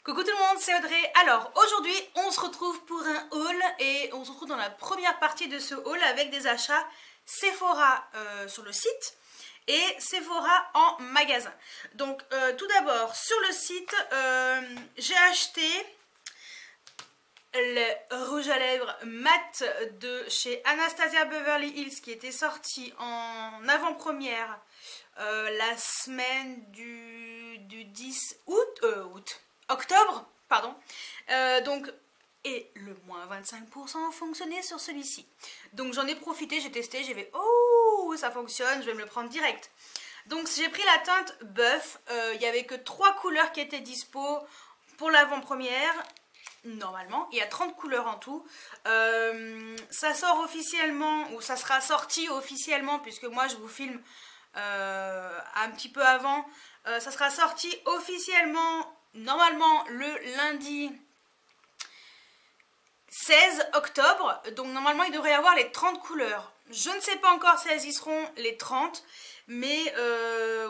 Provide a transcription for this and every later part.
Coucou tout le monde, c'est Audrey. Alors aujourd'hui on se retrouve pour un haul et on se retrouve dans la première partie de ce haul avec des achats Sephora sur le site et Sephora en magasin. Donc tout d'abord sur le site j'ai acheté le rouge à lèvres mat de chez Anastasia Beverly Hills qui était sorti en avant-première la semaine du 10 octobre, pardon. Et le moins 25% fonctionnait sur celui-ci. Donc j'en ai profité, j'ai testé, j'ai fait oh ça fonctionne, je vais me le prendre direct. Donc j'ai pris la teinte Buff, il n'y avait que 3 couleurs qui étaient dispo pour l'avant-première. Normalement, il y a 30 couleurs en tout. Ça sort officiellement, ou ça sera sorti officiellement, puisque moi je vous filme un petit peu avant. Ça sera sorti officiellement, normalement, le lundi 16 octobre. Donc normalement, il devrait y avoir les 30 couleurs. Je ne sais pas encore si elles y seront les 30, mais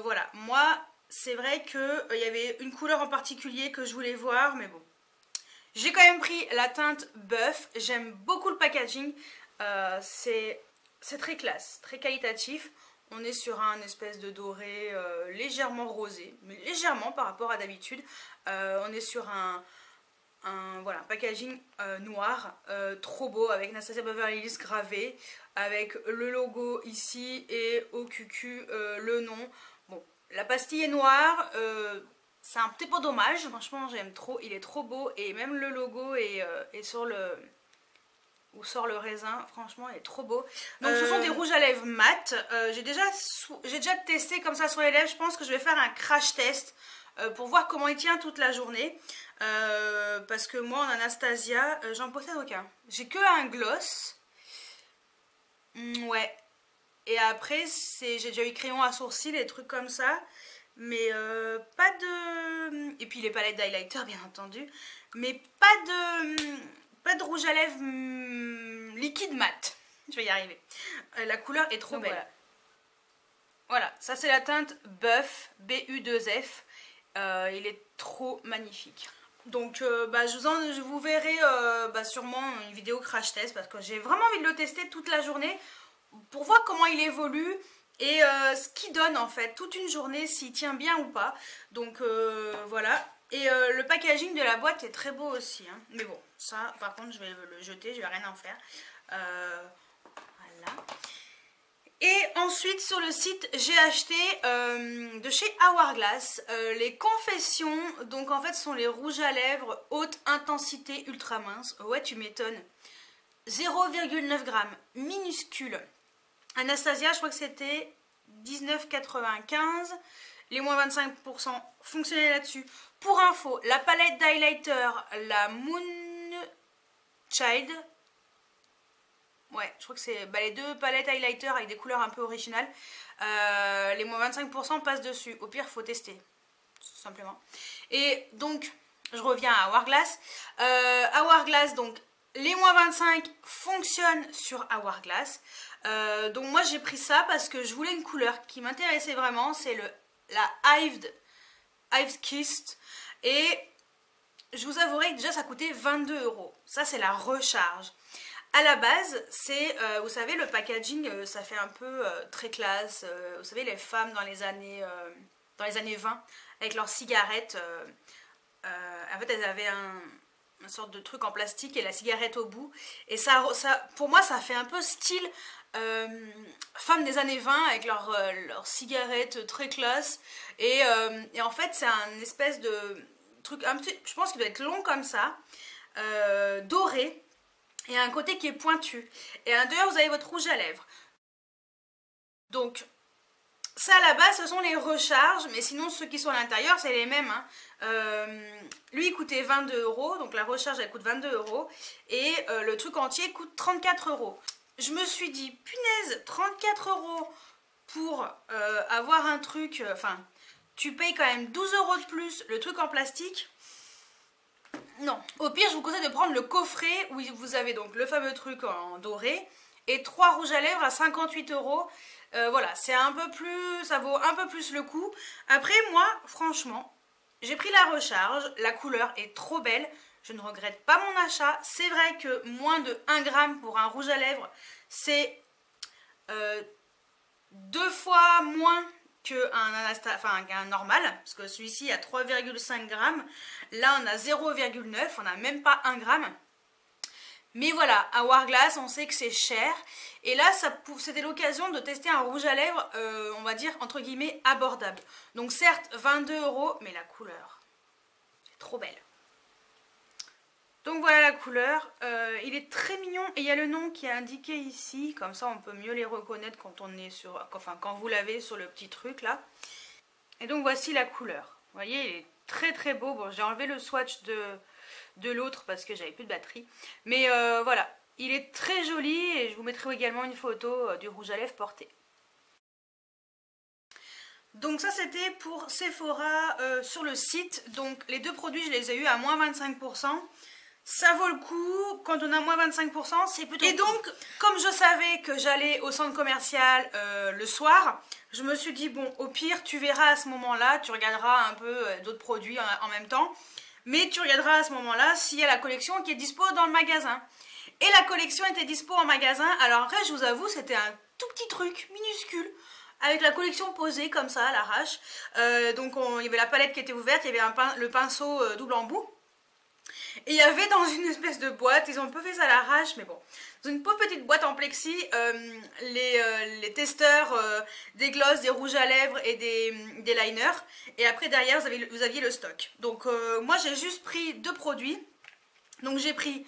voilà. Moi, c'est vrai qu'il y avait une couleur en particulier que je voulais voir, mais bon. J'ai quand même pris la teinte Buff, j'aime beaucoup le packaging, c'est très classe, très qualitatif. On est sur un espèce de doré légèrement rosé, mais légèrement par rapport à d'habitude. On est sur un packaging noir, trop beau, avec Anastasia Beverly Hills gravé, avec le logo ici et au cucu le nom. Bon, la pastille est noire. C'est un petit peu dommage, franchement j'aime trop, il est trop beau et même le logo est sur le... où sort le raisin, franchement il est trop beau. Donc ce sont des rouges à lèvres mat, j'ai déjà testé comme ça sur les lèvres, je pense que je vais faire un crash test pour voir comment il tient toute la journée. Parce que moi en Anastasia, j'en possède aucun. J'ai que un gloss, ouais. Et après j'ai déjà eu crayon à sourcils et des trucs comme ça. Mais pas de... Et puis les palettes d'highlighter bien entendu. Mais pas de rouge à lèvres liquide mat. Je vais y arriver. La couleur est trop belle. Voilà, ça c'est la teinte Buff, BU2F. Il est trop magnifique. Donc je vous verrai sûrement une vidéo crash test. Parce que j'ai vraiment envie de le tester toute la journée. Pour voir comment il évolue. Et ce qui donne en fait toute une journée s'il tient bien ou pas. Donc voilà. Et le packaging de la boîte est très beau aussi. Hein. Mais bon, ça par contre je vais le jeter, je vais rien en faire. Voilà. Et ensuite sur le site j'ai acheté de chez Hourglass les confessions. Donc en fait ce sont les rouges à lèvres haute intensité ultra mince. Ouais tu m'étonnes. 0,9 g, minuscule. Anastasia, je crois que c'était 19,95. Les moins 25% fonctionnaient là-dessus. Pour info, la palette d'highlighter, la Moon Child. Ouais, je crois que c'est les deux palettes highlighter avec des couleurs un peu originales. Les moins 25% passent dessus. Au pire, il faut tester. Tout simplement. Et donc, je reviens à Hourglass. Hourglass, donc, les moins 25 fonctionnent sur Hourglass. Donc moi j'ai pris ça parce que je voulais une couleur qui m'intéressait vraiment, c'est la Hived Kissed, et je vous avouerai que déjà ça coûtait 22 €. Ça c'est la recharge. À la base c'est, vous savez le packaging ça fait un peu très classe, vous savez les femmes dans les années 20 avec leurs cigarettes, en fait elles avaient une sorte de truc en plastique et la cigarette au bout, et ça pour moi ça fait un peu style femmes des années 20 avec leur cigarette très classe, et en fait c'est un espèce de truc un petit, je pense qu'il doit être long comme ça, doré, et un côté qui est pointu, et à l'intérieur vous avez votre rouge à lèvres. Donc ça à la base ce sont les recharges, mais sinon ceux qui sont à l'intérieur c'est les mêmes, hein. Lui il coûtait 22 €, donc la recharge elle coûte 22 €, et le truc entier coûte 34 €. Je me suis dit, punaise, 34 € pour avoir un truc, enfin, tu payes quand même 12 € de plus le truc en plastique. Non. Au pire, je vous conseille de prendre le coffret où vous avez donc le fameux truc en doré et 3 rouges à lèvres à 58 €. Voilà, c'est un peu plus, ça vaut un peu plus le coup. Après, moi, franchement, j'ai pris la recharge, la couleur est trop belle, je ne regrette pas mon achat. C'est vrai que moins de 1 gramme pour un rouge à lèvres, c'est 2 fois moins qu'un normal, parce que celui-ci a 3,5 grammes, là on a 0,9, on n'a même pas 1 gramme. Mais voilà, Hourglass, on sait que c'est cher. Et là, c'était l'occasion de tester un rouge à lèvres, on va dire, entre guillemets, abordable. Donc certes, 22 €, mais la couleur, est trop belle. Donc voilà la couleur. Il est très mignon et il y a le nom qui est indiqué ici. Comme ça, on peut mieux les reconnaître quand on est sur, enfin, quand vous l'avez sur le petit truc là. Et donc voici la couleur. Vous voyez, il est très très beau. Bon, j'ai enlevé le swatch de l'autre parce que j'avais plus de batterie. Mais voilà, il est très joli et je vous mettrai également une photo du rouge à lèvres porté. Donc ça c'était pour Sephora sur le site. Donc les deux produits je les ai eu à moins 25%. Ça vaut le coup, quand on a moins 25%, c'est plutôt cool. Et donc, comme je savais que j'allais au centre commercial le soir, je me suis dit, bon, au pire, tu verras à ce moment-là, tu regarderas un peu d'autres produits en même temps, mais tu regarderas à ce moment-là s'il y a la collection qui est dispo dans le magasin. Et la collection était dispo en magasin, alors après, je vous avoue, c'était un tout petit truc minuscule, avec la collection posée comme ça à l'arrache. Donc, il y avait la palette qui était ouverte, il y avait le pinceau double embout. Et il y avait dans une espèce de boîte, ils ont un peu fait ça à l'arrache, mais bon, dans une pauvre petite boîte en plexi, les testeurs des glosses, des rouges à lèvres et des liners. Et après derrière, vous aviez le stock. Donc moi j'ai juste pris 2 produits. Donc j'ai pris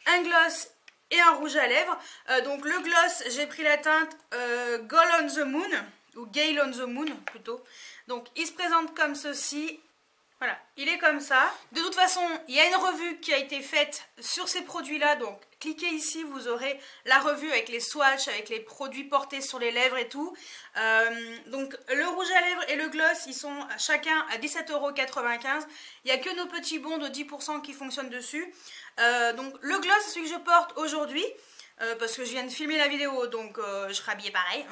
un gloss et un rouge à lèvres. Donc le gloss, j'ai pris la teinte Gold on the Moon, ou Gale on the Moon plutôt. Donc il se présente comme ceci. Voilà, il est comme ça. De toute façon, il y a une revue qui a été faite sur ces produits-là. Donc, cliquez ici, vous aurez la revue avec les swatchs, avec les produits portés sur les lèvres et tout. Donc, le rouge à lèvres et le gloss, ils sont chacun à 17,95 €. Il n'y a que nos petits bons de 10% qui fonctionnent dessus. Donc, le gloss, c'est celui que je porte aujourd'hui. Parce que je viens de filmer la vidéo, donc je serai habillée pareil.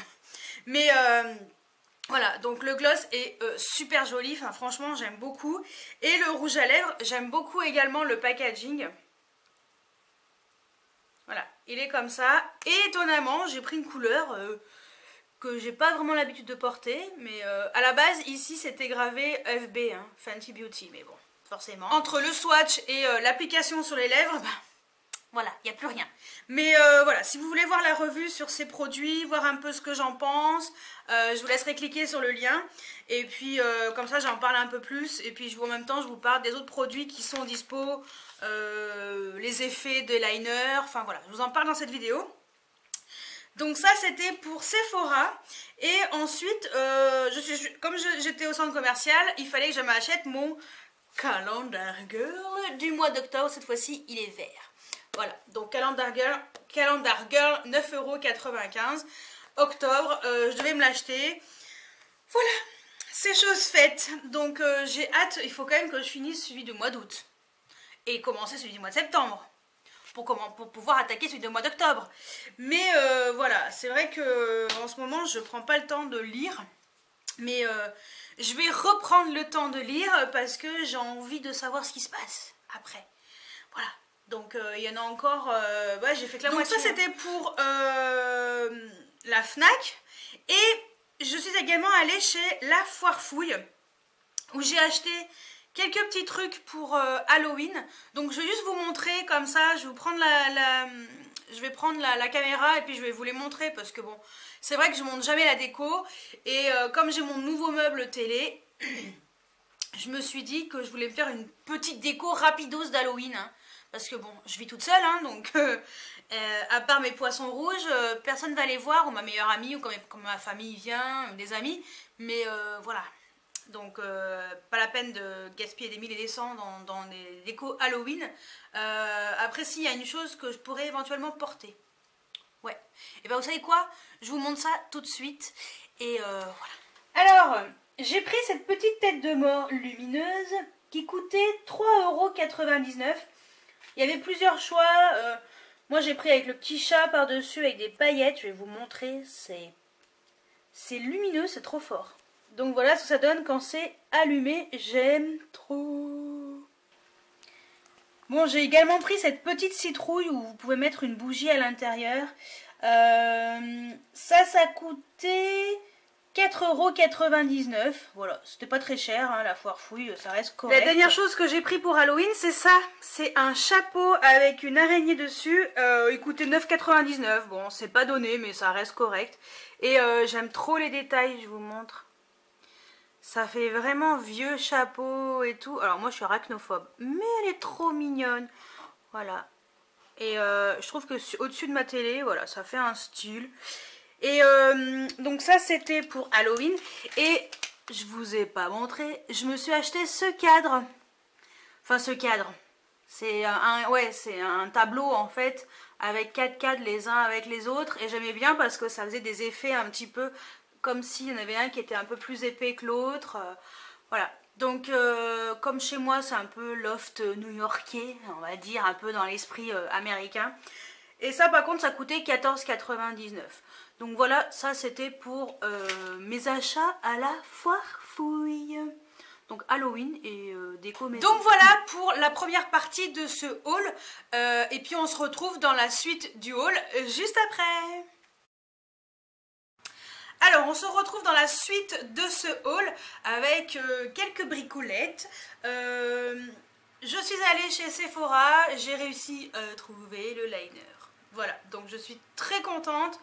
Mais... voilà, donc le gloss est super joli, enfin franchement j'aime beaucoup. Et le rouge à lèvres, j'aime beaucoup également le packaging. Voilà, il est comme ça. Et étonnamment, j'ai pris une couleur que j'ai pas vraiment l'habitude de porter. Mais à la base, ici c'était gravé FB, hein, Fenty Beauty. Mais bon, forcément. Entre le swatch et l'application sur les lèvres, bah, voilà, il n'y a plus rien. Mais voilà, si vous voulez voir la revue sur ces produits, voir un peu ce que j'en pense, je vous laisserai cliquer sur le lien. Et puis comme ça j'en parle un peu plus. Et puis en même temps je vous parle des autres produits qui sont dispo, les effets de liner, enfin voilà, je vous en parle dans cette vidéo. Donc ça c'était pour Sephora. Et ensuite, comme j'étais au centre commercial, il fallait que je m'achète mon Calendar Girl du mois d'octobre. Cette fois-ci il est vert. Voilà, donc Calendar Girl 9,95 €. Octobre, je devais me l'acheter. Voilà, c'est chose faite. Donc j'ai hâte, il faut quand même que je finisse celui du mois d'août. Et commencer celui du mois de septembre. Pour pouvoir attaquer celui du mois d'octobre. Mais voilà, c'est vrai que en ce moment je prends pas le temps de lire. Mais je vais reprendre le temps de lire parce que j'ai envie de savoir ce qui se passe après. Voilà. Donc il y en a encore, ouais, j'ai fait que la moitié. Donc ça c'était pour la Fnac. Et je suis également allée chez La Foire Fouille, où j'ai acheté quelques petits trucs pour Halloween. Donc je vais juste vous montrer comme ça, je vais prendre la caméra et puis je vais vous les montrer parce que bon, c'est vrai que je montre jamais la déco. Et comme j'ai mon nouveau meuble télé, je me suis dit que je voulais me faire une petite déco rapidos d'Halloween, hein. Parce que bon, je vis toute seule, hein, donc à part mes poissons rouges, personne ne va les voir, ou ma meilleure amie, ou quand ma famille vient, ou des amis. Mais voilà, donc pas la peine de gaspiller des mille et des cents dans des décos Halloween. Après, s'il y a une chose que je pourrais éventuellement porter. Ouais, et ben vous savez quoi? Je vous montre ça tout de suite. Et voilà. Alors, j'ai pris cette petite tête de mort lumineuse qui coûtait 3,99 €. Il y avait plusieurs choix. Moi j'ai pris avec le petit chat par-dessus avec des paillettes. Je vais vous montrer. C'est lumineux, c'est trop fort. Donc voilà ce que ça donne quand c'est allumé. J'aime trop. Bon, j'ai également pris cette petite citrouille où vous pouvez mettre une bougie à l'intérieur. Ça coûtait 4,99 €. Voilà, c'était pas très cher, hein, la foire fouille, ça reste correct. La dernière chose que j'ai pris pour Halloween, c'est ça. C'est un chapeau avec une araignée dessus. Il coûtait 9,99 €. Bon, c'est pas donné, mais ça reste correct. Et j'aime trop les détails, je vous montre. Ça fait vraiment vieux chapeau et tout. Alors moi, je suis arachnophobe, mais elle est trop mignonne. Voilà. Et je trouve que au-dessus de ma télé, voilà, ça fait un style. Et donc ça c'était pour Halloween. Et je vous ai pas montré, je me suis acheté ce cadre. Enfin ce cadre. C'est un tableau en fait avec 4 cadres les uns avec les autres. Et j'aimais bien parce que ça faisait des effets un petit peu comme s'il y en avait un qui était un peu plus épais que l'autre. Voilà. Donc comme chez moi c'est un peu loft new-yorkais, on va dire, un peu dans l'esprit américain. Et ça par contre ça coûtait 14,99 €. Donc voilà, ça c'était pour mes achats à la foire fouille. Donc Halloween et déco maison. Donc voilà pour la première partie de ce haul. Et puis on se retrouve dans la suite du haul juste après. Alors on se retrouve dans la suite de ce haul avec quelques bricolettes. Je suis allée chez Sephora, j'ai réussi à trouver le liner. Voilà, donc je suis très contente.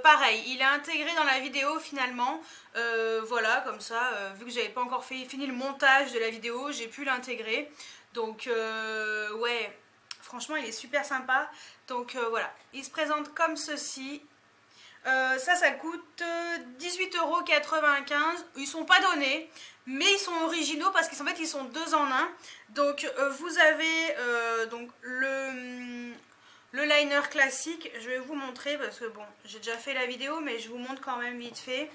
Pareil, il est intégré dans la vidéo finalement. Voilà, comme ça, vu que j'avais pas encore fini le montage de la vidéo, j'ai pu l'intégrer. Donc ouais, franchement il est super sympa. Donc voilà, il se présente comme ceci. Ça coûte 18,95 €. Ils sont pas donnés, mais ils sont originaux parce qu'en fait ils sont 2 en 1. Donc vous avez donc le liner classique. Je vais vous montrer parce que bon, j'ai déjà fait la vidéo, mais je vous montre quand même vite fait.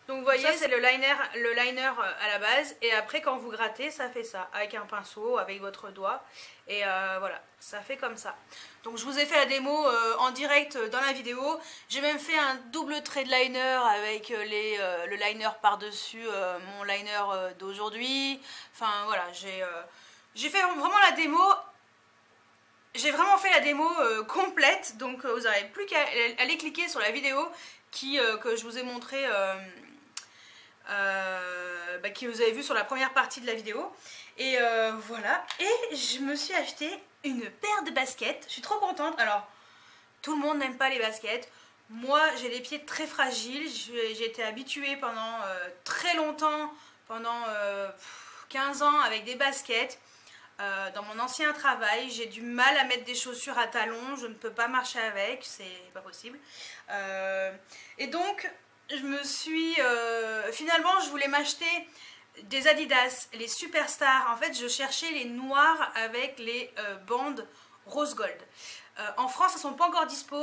Donc vous voyez, c'est le liner à la base, et après quand vous grattez, ça fait ça, avec un pinceau, avec votre doigt, et voilà, ça fait comme ça. Donc je vous ai fait la démo en direct dans la vidéo, j'ai même fait un double trait de liner avec le liner par-dessus mon liner d'aujourd'hui. Enfin voilà, j'ai fait vraiment la démo. J'ai vraiment fait la démo complète, donc vous n'avez plus qu'à aller cliquer sur la vidéo que je vous ai montré, que vous avez vu sur la première partie de la vidéo. Et voilà, et je me suis acheté une paire de baskets, je suis trop contente. Alors, tout le monde n'aime pas les baskets. Moi, j'ai des pieds très fragiles, j'ai été habituée pendant très longtemps, pendant 15 ans avec des baskets. Dans mon ancien travail, j'ai du mal à mettre des chaussures à talons, je ne peux pas marcher avec, c'est pas possible. Et donc, je me suis... finalement, je voulais m'acheter des Adidas, les Superstars. En fait, je cherchais les noirs avec les bandes rose gold. En France, elles ne sont pas encore dispo.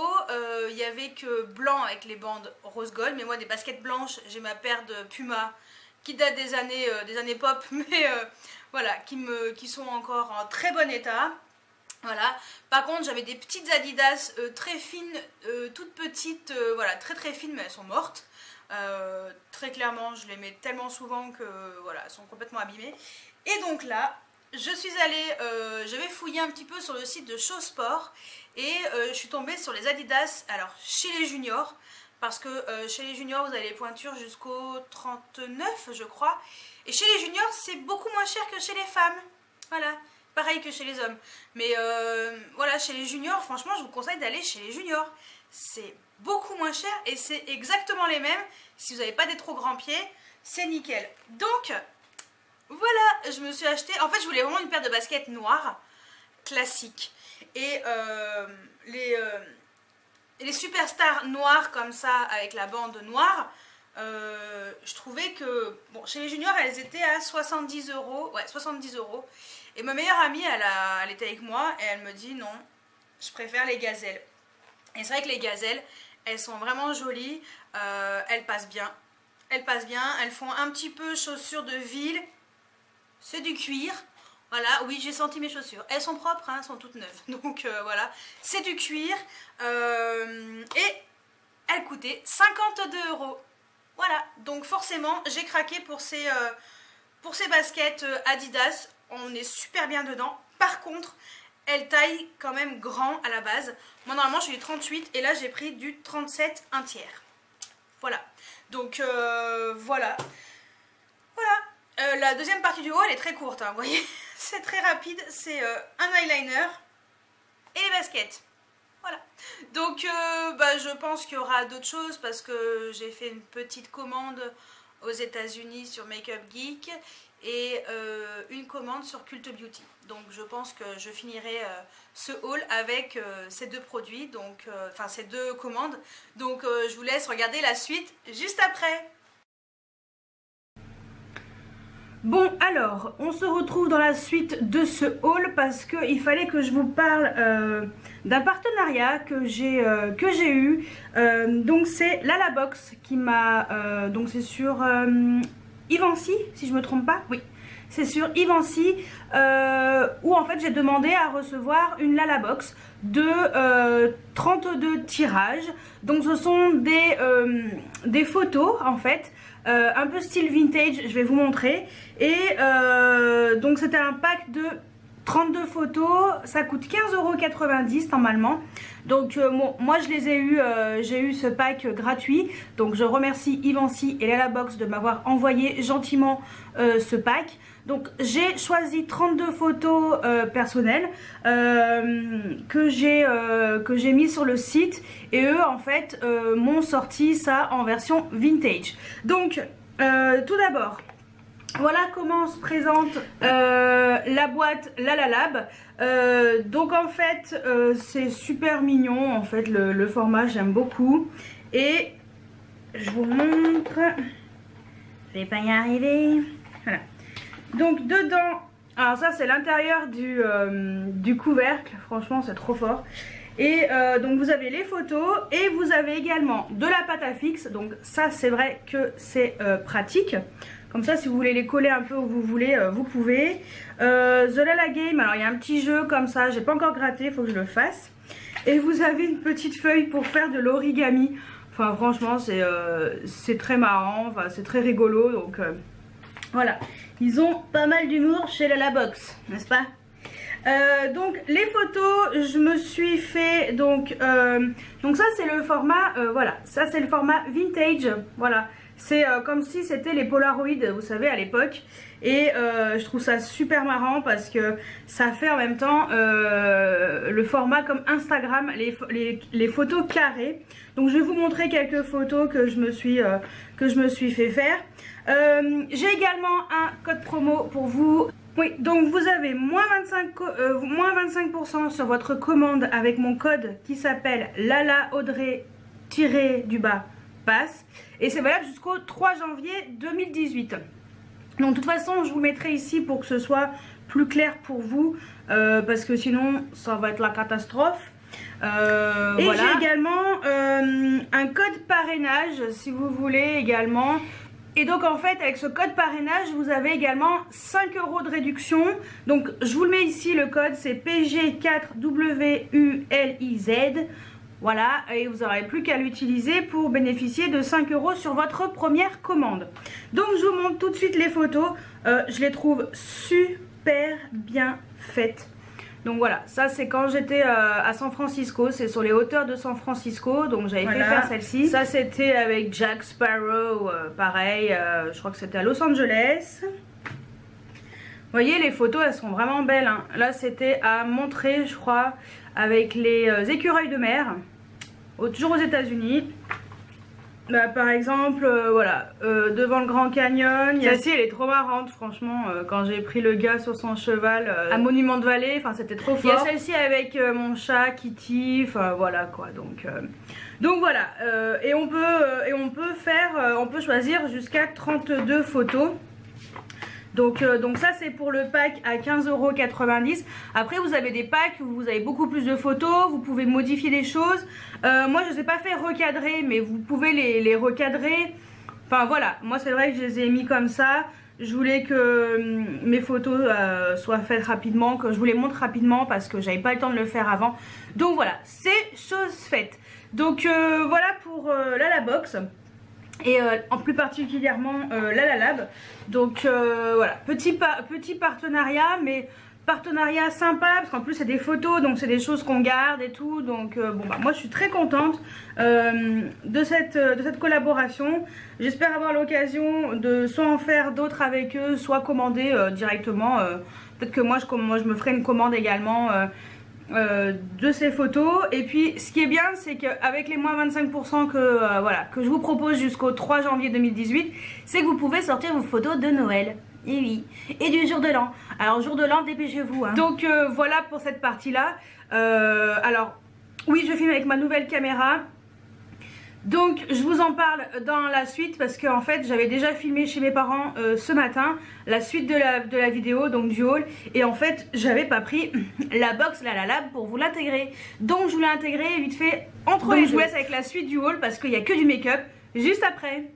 Il n'y avait que blanc avec les bandes rose gold. Mais moi, des baskets blanches, j'ai ma paire de Puma qui date des années pop, mais voilà, qui sont encore en très bon état. Voilà. Par contre, j'avais des petites Adidas très fines, toutes petites, voilà, très très fines, mais elles sont mortes. Très clairement, je les mets tellement souvent que voilà, elles sont complètement abîmées. Et donc là, je suis allée, j'avais fouillé un petit peu sur le site de Show Sport et je suis tombée sur les Adidas, alors chez les juniors. Parce que chez les juniors, vous avez les pointures jusqu'au 39, je crois. Et chez les juniors, c'est beaucoup moins cher que chez les femmes. Voilà, pareil que chez les hommes. Mais voilà, chez les juniors, franchement, je vous conseille d'aller chez les juniors. C'est beaucoup moins cher et c'est exactement les mêmes. Si vous n'avez pas des trop grands pieds, c'est nickel. Donc, voilà, je me suis acheté... En fait, je voulais vraiment une paire de baskets noires, classiques. Et les Superstars noires comme ça, avec la bande noire, je trouvais que... Bon, chez les juniors, elles étaient à 70 €. Ouais, 70 €. Et ma meilleure amie, elle était avec moi et elle me dit non, je préfère les gazelles. Et c'est vrai que les gazelles, elles sont vraiment jolies, elles passent bien. Elles passent bien, elles font un petit peu chaussures de ville. C'est du cuir. Voilà, oui, j'ai senti mes chaussures. Elles sont propres, hein, elles sont toutes neuves. Donc voilà, c'est du cuir. Et elles coûtaient 52 €. Voilà, donc forcément j'ai craqué pour ces baskets Adidas. On est super bien dedans. Par contre, elle taille quand même grand à la base. Moi normalement je suis du 38 et là j'ai pris du 37 1 tiers. Voilà, donc voilà. La deuxième partie du haut elle est très courte, hein, vous voyez. C'est très rapide, c'est un eyeliner et les baskets. Voilà, donc je pense qu'il y aura d'autres choses parce que j'ai fait une petite commande aux États-Unis sur Makeup Geek et une commande sur Cult Beauty. Donc je pense que je finirai ce haul avec ces deux produits, donc enfin ces deux commandes. Donc je vous laisse regarder la suite juste après. Bon alors, on se retrouve dans la suite de ce haul parce qu'il fallait que je vous parle d'un partenariat que j'ai eu. Donc c'est Lalabox qui m'a... donc c'est sur Ivancy, si je me trompe pas. Oui, c'est sur Ivancy où en fait j'ai demandé à recevoir une Lalabox de 32 tirages. Donc ce sont des photos en fait. Un peu style vintage, je vais vous montrer. Et donc c'était un pack de 32 photos, ça coûte 15,90 € normalement. Donc bon, moi je les ai eu, j'ai eu ce pack gratuit. Donc je remercie Ivancy et Lalabox de m'avoir envoyé gentiment ce pack. Donc j'ai choisi 32 photos personnelles que j'ai mis sur le site. Et eux en fait m'ont sorti ça en version vintage. Donc tout d'abord, voilà comment se présente la boîte Lalalab. Donc en fait c'est super mignon en fait le format, j'aime beaucoup. Et je vous montre, je vais pas y arriver, voilà. Donc dedans, alors ça c'est l'intérieur du couvercle, franchement c'est trop fort. Et donc vous avez les photos et vous avez également de la pâte à fixe. Donc ça c'est vrai que c'est pratique. Comme ça si vous voulez les coller un peu où vous voulez, vous pouvez. The Lala Game, alors il y a un petit jeu comme ça, j'ai pas encore gratté, il faut que je le fasse. Et vous avez une petite feuille pour faire de l'origami. Enfin franchement c'est très marrant, enfin, c'est très rigolo. Donc voilà, ils ont pas mal d'humour chez Lalabox, n'est-ce pas? Donc les photos, je me suis fait donc ça c'est le format voilà, ça c'est le format vintage, voilà, c'est comme si c'était les Polaroid, vous savez, à l'époque. Et je trouve ça super marrant parce que ça fait en même temps le format comme Instagram, les photos carrées. Donc je vais vous montrer quelques photos que je me suis fait faire. J'ai également un code promo pour vous. Oui, donc vous avez moins 25% sur votre commande avec mon code qui s'appelle LalaAudrey-pass. Et c'est valable jusqu'au 3 janvier 2018. Donc de toute façon, je vous mettrai ici pour que ce soit plus clair pour vous. Parce que sinon, ça va être la catastrophe. Et voilà. J'ai également un code parrainage si vous voulez également. Et donc en fait avec ce code parrainage vous avez également 5 € de réduction. Donc je vous le mets ici, le code c'est PG4WULIZ. Voilà, et vous n'aurez plus qu'à l'utiliser pour bénéficier de 5 € sur votre première commande. Donc je vous montre tout de suite les photos. Je les trouve super bien faites. Donc voilà, ça c'est quand j'étais à San Francisco, c'est sur les hauteurs de San Francisco, donc j'avais fait faire celle-ci. Ça c'était avec Jack Sparrow, pareil, je crois que c'était à Los Angeles. Vous voyez, les photos elles sont vraiment belles, hein. Là c'était à Monterey, je crois, avec les écureuils de mer, toujours aux États-Unis. Bah, par exemple, voilà, devant le Grand Canyon. Celle-ci elle est trop marrante, franchement, quand j'ai pris le gars sur son cheval à Monument de Vallée, enfin c'était trop fort. Il y a celle-ci avec mon chat Kitty, enfin voilà quoi, donc voilà, et on peut choisir jusqu'à 32 photos. Donc ça c'est pour le pack à 15,90 €. Après vous avez des packs où vous avez beaucoup plus de photos, vous pouvez modifier des choses. Moi je ne les ai pas fait recadrer, mais vous pouvez les recadrer. Enfin voilà, moi c'est vrai que je les ai mis comme ça. Je voulais que mes photos soient faites rapidement, que je vous les montre rapidement parce que j'avais pas le temps de le faire avant. Donc voilà, c'est chose faite. Donc voilà pour Lalabox. et en plus particulièrement La Lab. Donc voilà, petit partenariat, mais partenariat sympa parce qu'en plus c'est des photos, donc c'est des choses qu'on garde et tout. Donc bon bah moi je suis très contente de cette collaboration. J'espère avoir l'occasion de soit en faire d'autres avec eux, soit commander directement. Peut-être que moi je me ferai une commande également de ces photos. Et puis ce qui est bien, c'est qu'avec les moins 25% que je vous propose jusqu'au 3 janvier 2018, c'est que vous pouvez sortir vos photos de Noël. Et oui, et du jour de l'an. Alors jour de l'an, dépêchez-vous hein. Donc voilà pour cette partie là. Alors oui, je filme avec ma nouvelle caméra. Donc je vous en parle dans la suite parce qu'en fait j'avais déjà filmé chez mes parents ce matin la suite de la vidéo, donc du haul. Et en fait j'avais pas pris la box La Lab pour vous l'intégrer. Donc je vous l'ai intégré vite fait entre les deux. Je vous laisse avec la suite du haul parce qu'il n'y a que du make-up juste après.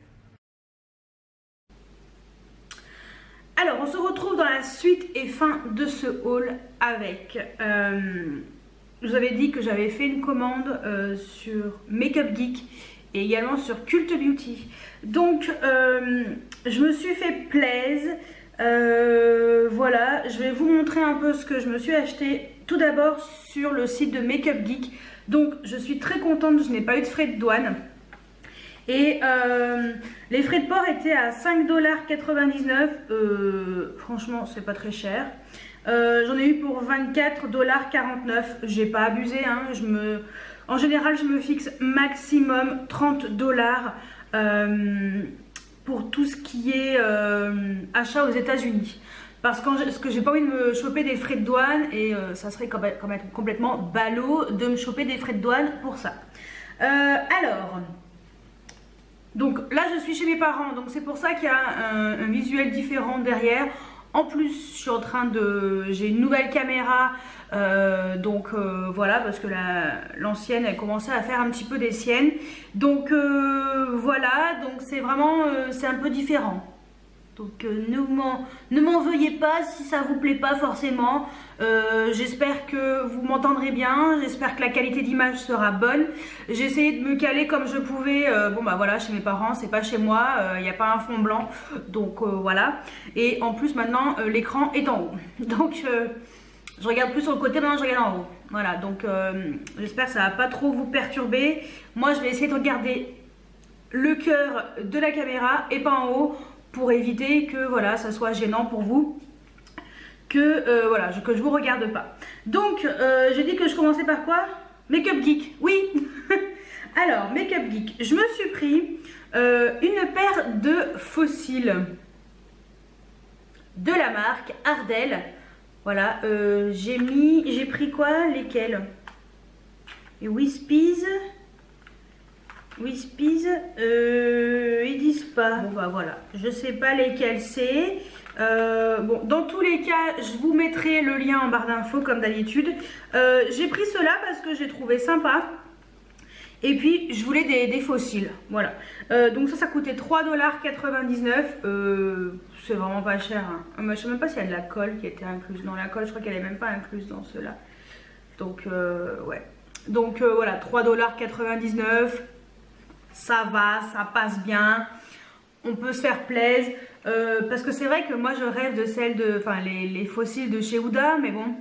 Alors on se retrouve dans la suite et fin de ce haul avec... je vous avais dit que j'avais fait une commande sur Makeup Geek et également sur Cult Beauty. Donc je me suis fait plaisir. Voilà, je vais vous montrer un peu ce que je me suis acheté tout d'abord sur le site de Makeup Geek. Donc je suis très contente, je n'ai pas eu de frais de douane. Et les frais de port étaient à 5,99$. Franchement, c'est pas très cher. J'en ai eu pour 24,49$. J'ai pas abusé. Hein. En général, je me fixe maximum 30$ pour tout ce qui est achat aux États-Unis. Parce que j'ai pas envie de me choper des frais de douane et ça serait quand même complètement ballot de me choper des frais de douane pour ça. Alors. Donc là je suis chez mes parents, donc c'est pour ça qu'il y a un visuel différent derrière. En plus je suis en train j'ai une nouvelle caméra, donc voilà, parce que l'ancienne elle commençait à faire un petit peu des siennes. Donc voilà, donc c'est vraiment, c'est un peu différent. Donc ne m'en veuillez pas si ça vous plaît pas forcément. J'espère que vous m'entendrez bien, j'espère que la qualité d'image sera bonne. J'ai essayé de me caler comme je pouvais. Bon bah voilà, chez mes parents, c'est pas chez moi, il n'y a pas un fond blanc. Donc voilà. Et en plus maintenant l'écran est en haut. Donc je regarde plus sur le côté, maintenant je regarde en haut. Voilà, donc j'espère que ça va pas trop vous perturber. Moi je vais essayer de regarder le cœur de la caméra et pas en haut, pour éviter que voilà, ça soit gênant pour vous, que voilà, que je vous regarde pas. Donc j'ai dit que je commençais par quoi? Makeup Geek, oui. Alors Makeup Geek, je me suis pris une paire de fossiles de la marque Ardell. Voilà, j'ai pris quoi? Lesquels? Wispies. Wispies, ils disent pas. Bon bah voilà, je sais pas lesquels c'est. Bon, dans tous les cas, je vous mettrai le lien en barre d'infos comme d'habitude. J'ai pris cela parce que j'ai trouvé sympa. Et puis je voulais des fossiles. Voilà. Donc ça coûtait 3,99$. C'est vraiment pas cher. Hein. Je sais même pas s'il y a de la colle qui était incluse. Dans la colle, je crois qu'elle est même pas incluse dans ceux-là. Donc ouais. Donc voilà, 3,99$. Ça va, ça passe bien, on peut se faire plaisir, parce que c'est vrai que moi je rêve de celles de, enfin les fossiles de chez Huda, mais bon,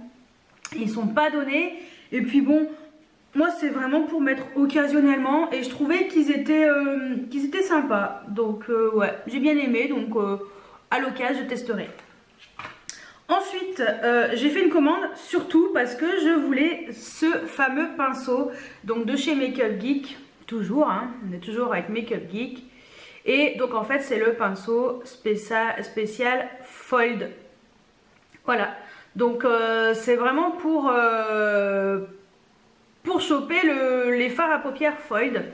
ils sont pas donnés, et puis bon, moi c'est vraiment pour mettre occasionnellement, et je trouvais qu'ils étaient sympas, donc ouais, j'ai bien aimé, donc à l'occasion je testerai. Ensuite, j'ai fait une commande surtout parce que je voulais ce fameux pinceau, donc de chez Makeup Geek. Toujours, hein, on est toujours avec Makeup Geek. Et donc en fait c'est le pinceau spécial Fold. Voilà, donc c'est vraiment pour choper les fards à paupières Fold.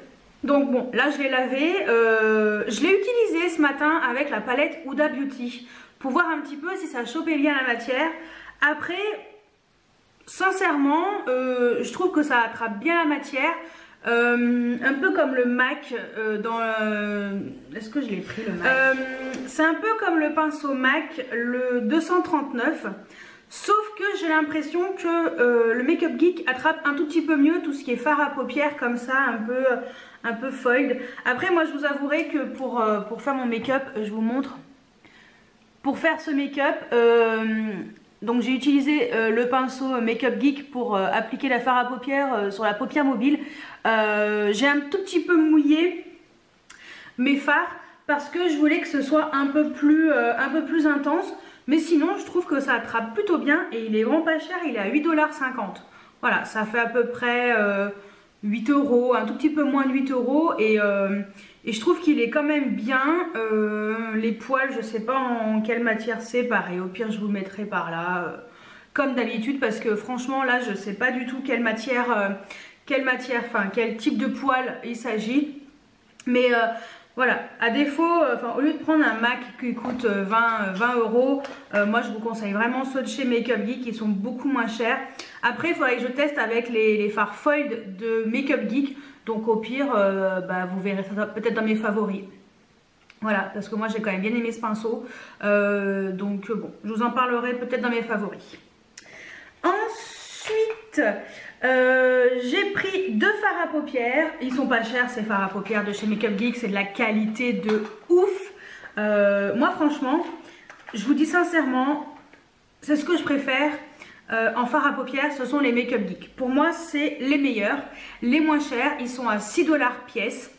Donc bon, là je l'ai lavé, je l'ai utilisé ce matin avec la palette Huda Beauty pour voir un petit peu si ça chopait bien la matière. Après, sincèrement, je trouve que ça attrape bien la matière. Un peu comme le MAC est-ce que je l'ai pris le MAC? C'est un peu comme le pinceau MAC, le 239, sauf que j'ai l'impression que le Makeup Geek attrape un tout petit peu mieux tout ce qui est fard à paupières comme ça, fold. Après moi je vous avouerai que pour faire mon make-up, je vous montre. Pour faire ce make-up, donc j'ai utilisé le pinceau Make-up Geek pour appliquer la fard à paupières sur la paupière mobile. J'ai un tout petit peu mouillé mes fards parce que je voulais que ce soit un peu plus intense. Mais sinon je trouve que ça attrape plutôt bien et il est vraiment pas cher, il est à 8,50 $. Voilà, ça fait à peu près 8 €, un tout petit peu moins de 8 € et je trouve qu'il est quand même bien. Les poils, je sais pas en quelle matière c'est, pareil, au pire je vous le mettrai par là, comme d'habitude, parce que franchement là je sais pas du tout quelle type de poil il s'agit. Mais voilà, à défaut, au lieu de prendre un MAC qui coûte 20 €, moi je vous conseille vraiment ceux de chez Make-up Geek qui sont beaucoup moins chers. Après il faudrait que je teste avec les fards fold de Make-up Geek. Donc au pire, vous verrez ça peut-être dans mes favoris. Voilà, parce que moi j'ai quand même bien aimé ce pinceau. Donc bon, je vous en parlerai peut-être dans mes favoris. Ensuite, j'ai pris 2 fards à paupières. Ils sont pas chers ces fards à paupières de chez Make-up Geek, c'est de la qualité de ouf. Moi franchement, je vous dis sincèrement, c'est ce que je préfère. En fard à paupières, ce sont les Make-up Geek. Pour moi, c'est les meilleurs, les moins chers. Ils sont à 6 $ pièce.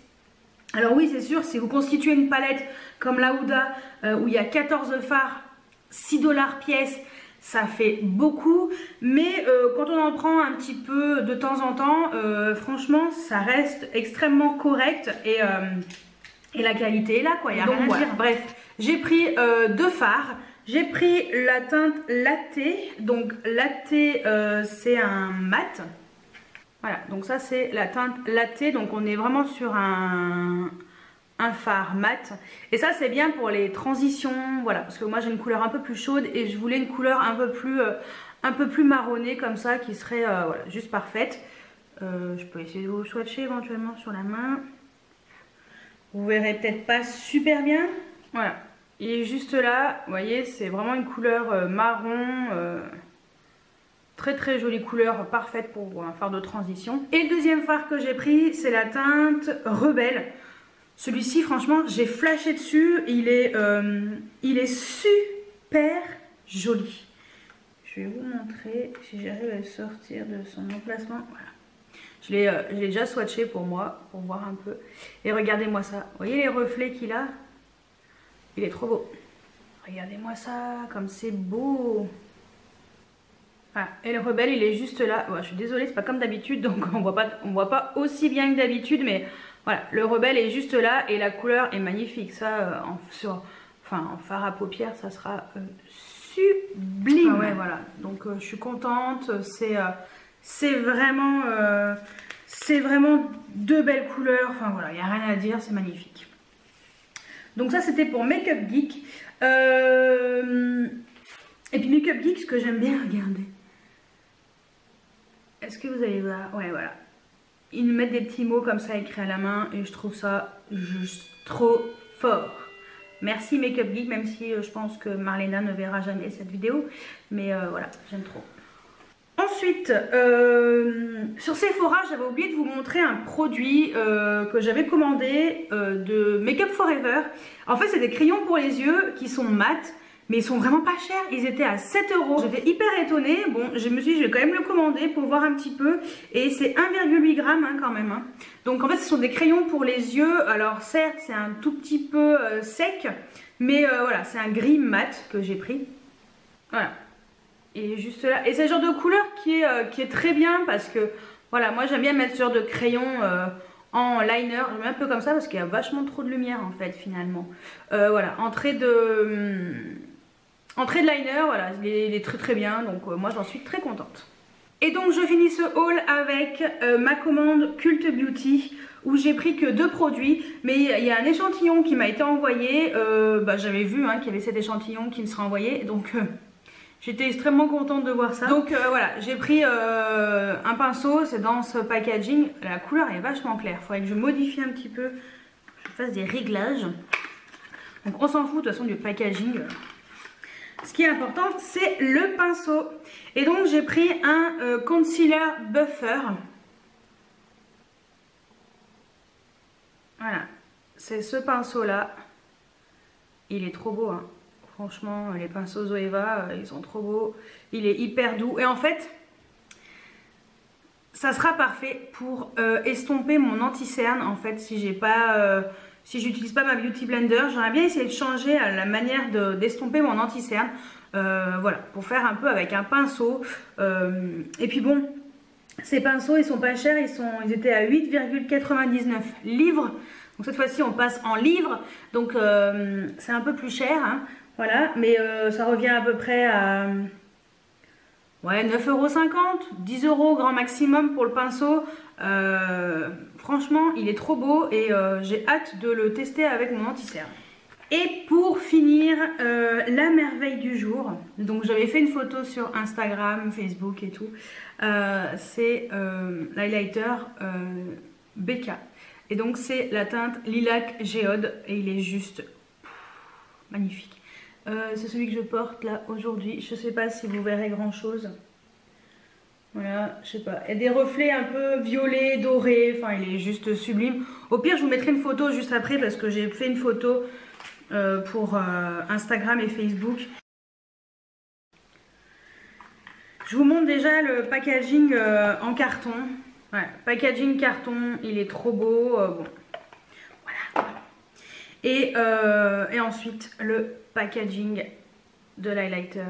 Alors oui, c'est sûr, si vous constituez une palette comme la Huda, où il y a 14 fards, 6 $ pièce, ça fait beaucoup. Mais quand on en prend un petit peu de temps en temps, franchement, ça reste extrêmement correct. Et la qualité est là, quoi. Il n'y a rien à dire. Bref, j'ai pris 2 fards. J'ai pris la teinte Latte, donc Latte c'est un mat. Voilà, donc ça c'est la teinte Latte, donc on est vraiment sur un fard mat. Et ça c'est bien pour les transitions, voilà, parce que moi j'ai une couleur un peu plus chaude et je voulais une couleur un peu plus marronnée comme ça qui serait voilà, juste parfaite. Je peux essayer de vous swatcher éventuellement sur la main. Vous verrez peut-être pas super bien, voilà. Il est juste là, vous voyez, c'est vraiment une couleur marron, très très jolie couleur, parfaite pour un fard de transition. Et le deuxième fard que j'ai pris, c'est la teinte Rebelle. Celui-ci, franchement, j'ai flashé dessus, il est super joli. Je vais vous montrer si j'arrive à le sortir de son emplacement, voilà. Je l'ai déjà swatché pour moi, pour voir un peu. Et regardez-moi ça, vous voyez les reflets qu'il a ? Il est trop beau. Regardez-moi ça, comme c'est beau. Voilà. Et le Rebelle, il est juste là. Ouais, je suis désolée, c'est pas comme d'habitude, donc on voit pas aussi bien que d'habitude, mais voilà, le Rebelle est juste là et la couleur est magnifique. Ça, en fard à paupières, ça sera sublime. Ah ouais, voilà. Donc je suis contente. C'est vraiment deux belles couleurs. Enfin voilà, il n'y a rien à dire, c'est magnifique. Donc ça c'était pour Make-up Geek. Et puis Make-up Geek, ce que j'aime bien regarder. Est-ce que vous allez voir? Ouais, voilà. Ils nous mettent des petits mots comme ça écrits à la main et je trouve ça juste trop fort. Merci Make-up Geek, même si je pense que Marlena ne verra jamais cette vidéo. Mais voilà, j'aime trop. Ensuite, sur Sephora, j'avais oublié de vous montrer un produit que j'avais commandé de Make Up For Ever. En fait, c'est des crayons pour les yeux qui sont mat, mais ils sont vraiment pas chers. Ils étaient à 7 €. J'étais hyper étonnée. Bon, je me suis dit, je vais quand même le commander pour voir un petit peu. Et c'est 1,8 g hein, quand même. Hein. Donc en fait, ce sont des crayons pour les yeux. Alors certes, c'est un tout petit peu sec, mais voilà, c'est un gris mat que j'ai pris. Voilà. Et juste là, et c'est le genre de couleur qui est très bien parce que voilà, moi j'aime bien mettre ce genre de crayon en liner, je mets un peu comme ça parce qu'il y a vachement trop de lumière en fait finalement. Voilà, entrée de liner, voilà, il est très très bien, donc moi j'en suis très contente. Et donc je finis ce haul avec ma commande Cult Beauty où j'ai pris que 2 produits, mais il y a un échantillon qui m'a été envoyé, j'avais vu hein, qu'il y avait cet échantillon qui me sera envoyé, donc j'étais extrêmement contente de voir ça. Donc voilà, j'ai pris un pinceau, c'est dans ce packaging. La couleur est vachement claire. Il faudrait que je modifie un petit peu, que je fasse des réglages. Donc on s'en fout de toute façon du packaging. Ce qui est important, c'est le pinceau. Et donc j'ai pris un concealer buffer. Voilà, c'est ce pinceau là. Il est trop beau, hein. Franchement, les pinceaux Zoeva, ils sont trop beaux. Il est hyper doux. Et en fait, ça sera parfait pour estomper mon anti-cerne. En fait, si j'ai pas, si j'utilise pas ma Beauty Blender, j'aimerais bien essayer de changer la manière d'estomper mon anti-cerne. Voilà, pour faire un peu avec un pinceau. Et puis bon, ces pinceaux, ils sont pas chers. Ils étaient à 8,99 livres. Donc cette fois-ci, on passe en livres. Donc c'est un peu plus cher, hein. Voilà, mais ça revient à peu près à ouais, 9,50 €, 10 € grand maximum pour le pinceau. Franchement, il est trop beau et j'ai hâte de le tester avec mon anti-cerne. Et pour finir, la merveille du jour. Donc j'avais fait une photo sur Instagram, Facebook et tout. C'est l'highlighter BK. Et donc c'est la teinte Lilac Géode et il est juste magnifique. C'est celui que je porte là aujourd'hui. Je sais pas si vous verrez grand chose. Voilà, je sais pas. Il y a des reflets un peu violets, dorés. Enfin, il est juste sublime. Au pire, je vous mettrai une photo juste après parce que j'ai fait une photo pour Instagram et Facebook. Je vous montre déjà le packaging en carton. Ouais, packaging carton, il est trop beau. Bon, voilà. Et ensuite, le packaging de l'highlighter.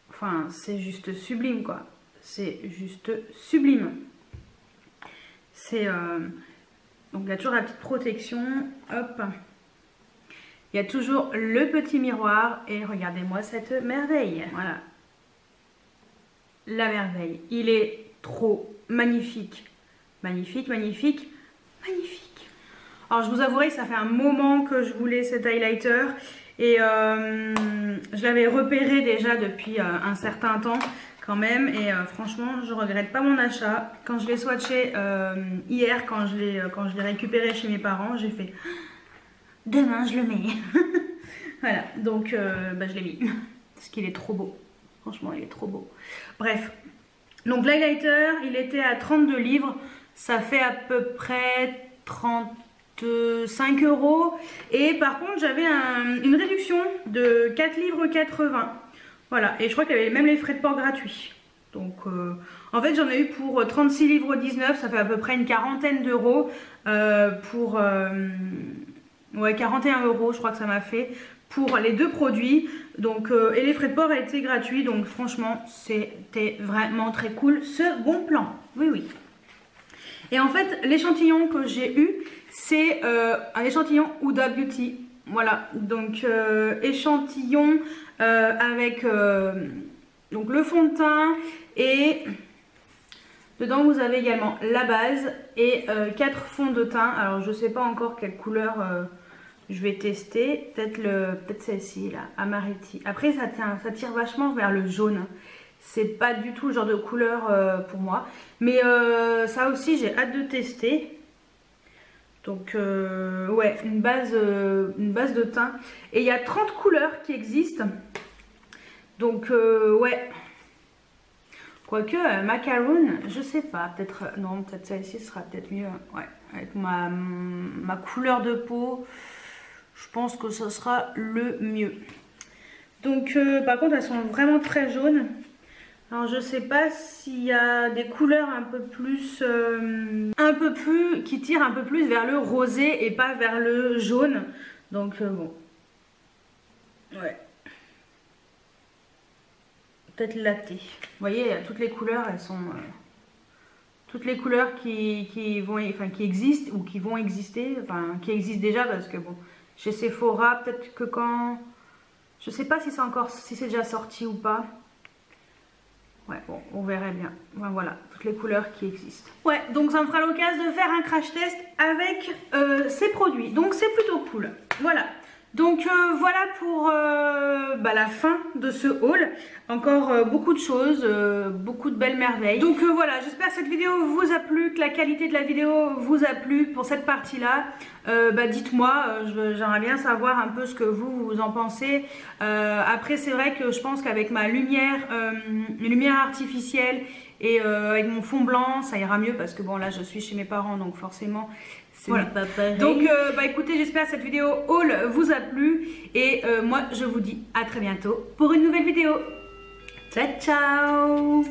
Enfin, c'est juste sublime, quoi. C'est juste sublime. C'est donc il y a toujours la petite protection. Hop. Il y a toujours le petit miroir. Et regardez-moi cette merveille. Voilà. La merveille. Il est trop magnifique. Magnifique, magnifique, magnifique. Alors je vous avouerai que ça fait un moment que je voulais cet highlighter. Et je l'avais repéré déjà depuis un certain temps quand même. Et franchement, je regrette pas mon achat. Quand je l'ai swatché hier, quand je l'ai récupéré chez mes parents, j'ai fait demain je le mets. Voilà, donc bah, je l'ai mis. Parce qu'il est trop beau. Franchement, il est trop beau. Bref, donc l'highlighter, il était à 32 livres. Ça fait à peu près 35 €. Et par contre, j'avais une réduction de 4,80 livres. Voilà, et je crois qu'il y avait même les frais de port gratuits. Donc, en fait, j'en ai eu pour 36,19 livres. Ça fait à peu près une quarantaine d'euros. Pour ouais, 41 €, je crois que ça m'a fait. Pour les deux produits, donc et les frais de port étaient gratuits, donc franchement c'était vraiment très cool ce bon plan, oui oui. Et en fait l'échantillon que j'ai eu c'est un échantillon Huda Beauty, voilà, donc échantillon avec donc le fond de teint et dedans vous avez également la base et 4 fonds de teint. Alors je sais pas encore quelle couleur je vais tester, peut-être celle-ci là, Amaretti. Après ça tire vachement vers le jaune. C'est pas du tout le genre de couleur pour moi. Mais ça aussi j'ai hâte de tester. Donc ouais, une base de teint. Et il y a 30 couleurs qui existent. Donc ouais. Quoique macaron, je sais pas, peut-être non, peut-être celle-ci sera peut-être mieux. Ouais, avec ma couleur de peau. Je pense que ce sera le mieux. Donc par contre elles sont vraiment très jaunes. Alors je sais pas s'il y a des couleurs un peu plus qui tirent un peu plus vers le rosé et pas vers le jaune. Donc bon. Ouais. Peut-être latte. Vous voyez, toutes les couleurs, elles sont toutes les couleurs qui existent ou qui vont exister, enfin qui existent déjà parce que bon. Chez Sephora, peut-être que quand... Je sais pas si c'est déjà sorti ou pas. Ouais, bon, on verrait bien. Enfin, voilà, toutes les couleurs qui existent. Ouais, donc ça me fera l'occasion de faire un crash test avec ces produits. Donc c'est plutôt cool. Voilà. Donc voilà pour la fin de ce haul. Encore beaucoup de choses, beaucoup de belles merveilles. Donc voilà, j'espère que cette vidéo vous a plu, que la qualité de la vidéo vous a plu pour cette partie-là. Dites-moi, j'aimerais bien savoir un peu ce que vous en pensez. Après, c'est vrai que je pense qu'avec ma lumière artificielle et avec mon fond blanc, ça ira mieux parce que bon là je suis chez mes parents donc forcément Voilà. Pas pareil. Donc bah écoutez, j'espère que cette vidéo haul vous a plu et moi je vous dis à très bientôt pour une nouvelle vidéo. Ciao ciao.